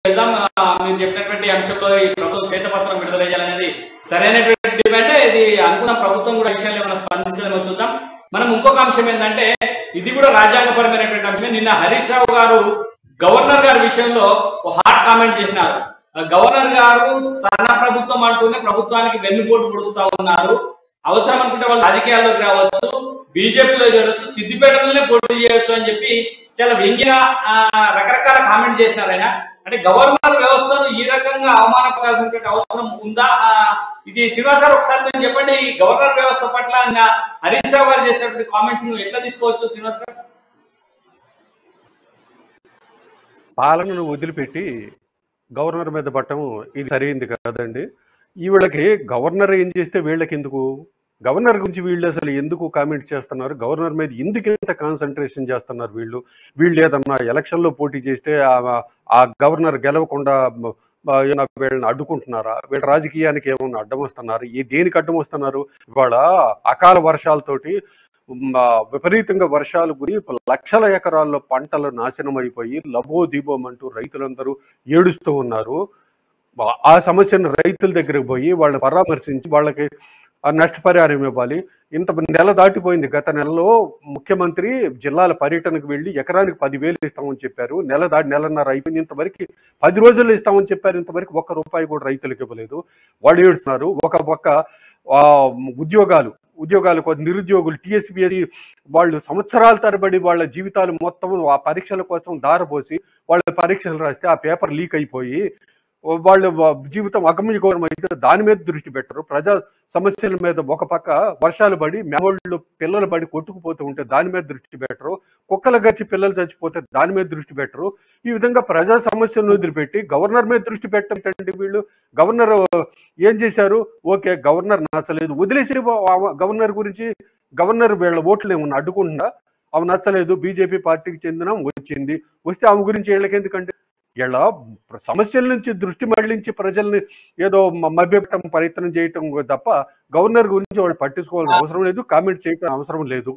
వెళ్దాం. మీరు చెప్పినటువంటి అంశంలో ఈ ప్రభుత్వం శ్వేతపత్రం విడుదల చేయాలనేది సరైనటువంటి డిమాండ్. ఇది అనుకున్న ప్రభుత్వం కూడా విషయాలు ఏమైనా స్పందించలేమో చూద్దాం. మనం ఇంకొక అంశం ఏంటంటే ఇది కూడా రాజ్యాంగపరమైనటువంటి అంశమే. నిన్న హరీష్ రావు గారు గవర్నర్ గారి విషయంలో హాట్ కామెంట్ చేసినారు. గవర్నర్ గారు తన ప్రభుత్వం అంటూనే ప్రభుత్వానికి వెన్నుపోటు పొడుస్తా ఉన్నారు. అవసరం అనుకుంటే వాళ్ళు రాజకీయాల్లోకి రావచ్చు, బీజేపీలో చేరవచ్చు, సిద్దిపేటలోనే పోటీ చేయొచ్చు అని చెప్పి చాలా వ్యంగ్యంగా రకరకాల కామెంట్ చేసినారు ఆయన. అంటే గవర్నర్ వ్యవస్థను ఈ రకంగా అవమానపరచాల్సినటువంటి అవసరం ఉందా? ఇది శ్రీనివాస్ గారు ఒకసారి మీరు చెప్పండి. ఈ గవర్నర్ వ్యవస్థ పట్ల హరీష్ రావు గారు చేసినటువంటి కామెంట్స్ ను ఎట్లా తీసుకోవచ్చు శ్రీనివాస్ గారు? పాలనను వదిలిపెట్టి గవర్నర్ మీద పట్టడం ఇది సరైంది కాదండి. వీళ్ళకి గవర్నర్ ఏం చేస్తే వీళ్ళకి ఎందుకు? గవర్నర్ గురించి వీళ్ళు అసలు ఎందుకు కామెంట్ చేస్తున్నారు? గవర్నర్ మీద ఎందుకు ఇంత కాన్సన్ట్రేషన్ చేస్తున్నారు? వీళ్ళు ఏదన్నా ఎలక్షన్లో పోటీ చేస్తే ఆ గవర్నర్ గెలవకుండా వీళ్ళని అడ్డుకుంటున్నారా? వీళ్ళ రాజకీయానికి ఏమన్నా అడ్డం వస్తున్నారు? దేనికి అడ్డం వస్తున్నారు? ఇవాళ అకాల వర్షాలతోటి విపరీతంగా వర్షాలు గురి లక్షల ఎకరాల్లో పంటలు నాశనం అయిపోయి లబోదిబోమంటూ రైతులందరూ ఏడుస్తూ ఉన్నారు. ఆ సమస్యను రైతుల దగ్గరకు పోయి వాళ్ళని పరామర్శించి వాళ్ళకి నష్టపరిహారం ఇవ్వాలి. ఇంత నెల దాటిపోయింది. గత నెలలో ముఖ్యమంత్రి జిల్లాల పర్యటనకు వెళ్ళి ఎకరానికి 10,000 ఇస్తామని చెప్పారు. నెలన్నర అయిపోయింది. ఇంతవరకు 10 రోజుల్లో ఇస్తామని చెప్పారు. ఇంతవరకు ₹1 కూడా రైతులకు ఇవ్వలేదు. వాళ్ళు ఏడుస్తున్నారు. ఒక పక్క ఉద్యోగాలు నిరుద్యోగులు టీఎస్పీఎస్సీ వాళ్ళు సంవత్సరాల తరబడి వాళ్ళ జీవితాలు మొత్తం ఆ పరీక్షల కోసం దారపోసి వాళ్ళ పరీక్షలు రాస్తే ఆ పేపర్ లీక్ అయిపోయి వాళ్ళ జీవితం అగమ్యగోరం అయితే దాని మీద దృష్టి పెట్టరు. ప్రజా సమస్యల మీద ఒక పక్క వర్షాలు పడి మేమోళ్ళు పిల్లలు పడి కొట్టుకుపోతూ ఉంటే దాని మీద దృష్టి పెట్టరు. కుక్కలు గచ్చి పిల్లలు చచ్చిపోతే దాని మీద దృష్టి పెట్టరు. ఈ విధంగా ప్రజా సమస్యలను వదిలిపెట్టి గవర్నర్ మీద దృష్టి పెట్టండి. వీళ్ళు గవర్నర్ ఏం చేశారు? ఓకే, గవర్నర్ నచ్చలేదు, వదిలేసి గవర్నర్ గురించి గవర్నర్ వీళ్ళ ఓట్లు ఏమన్నా అడ్డుకుంటున్నా? అవి నచ్చలేదు, బీజేపీ పార్టీకి చెందిన వస్తే ఆమె గురించి వీళ్ళకి ఎందుకంటే ఇలా సమస్యల నుంచి దృష్టి మళ్లించి ప్రజల్ని ఏదో మభ్యపెట్టడం ప్రయత్నం చేయటం తప్ప గవర్నర్ గురించి వాళ్ళు పట్టించుకోవాల్సిన అవసరం లేదు, కామెంట్ చేయడం అవసరం లేదు.